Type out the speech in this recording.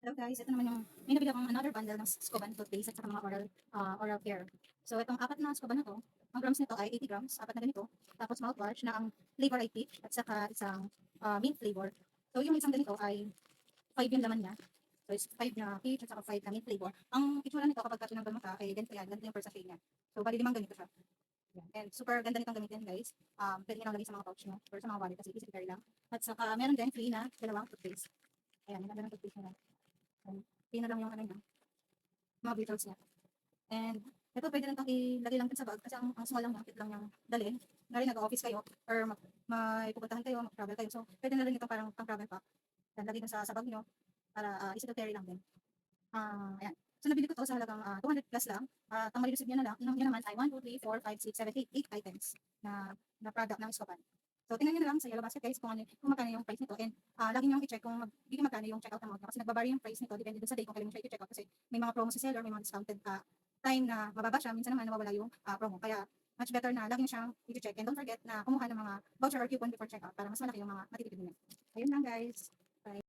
Hello guys, ito naman yung may nabili akong another bundle ng Scoban toothpaste at saka mga oral care. So itong apat na Scoban na to, ang grams nito ay 80 grams, apat na ganito. Tapos mouthwash na ang flavor ay peach at saka isang mint flavor. So yung isang ganito ay 5 yung laman niya. So is 5 na peach at saka 5 na mint flavor. Ang itsura nito kapag tinanggal mo siya ay ganito yan, ganito yung per sachet niya. So bali limang ganito siya. Yan. And super ganda nitong gamitin guys. Pwede nyo lang lagay sa mga pouch nyo or sa mga wallet kasi easy to carry lang. At saka meron din free na dalawang toothpaste. Ayan, yung ganda ng toothpaste nila. Free na lang yung ano niya, mga bottles niya. And ito pwede rin itong ilagay lang din sa bag kasi ang small lang niya, fit lang yung dalhin. Na rin nag-office kayo or may pupuntahan kayo, mag-travel kayo. So pwede na rin ito parang pang-travel pack. Then lagay din sa bag nyo para easy to carry lang din. Ayan. So nabili ko to sa halagang 200 plus lang. At ang marireceive niya na lang, yun naman ay 1, 2, 3, 4, 5, 6, 7, 8 items na product ng Scopan. So tingnan niyo na lang sa Yellow Basket guys kung magkano yung price nito and lagi niyo i-check kung magkano yung checkout amount niya kasi nagbabari yung price nito depende dun sa day kung kailan mo siya i-check out kasi may mga promo sa seller, may mga discounted time na mababa siya, minsan naman nawawala yung promo. Kaya much better na lagi niyo siyang i-check and don't forget na kumuha ng mga voucher or coupon before checkout para mas malaki yung mga matitipid niyo. Ayun lang guys.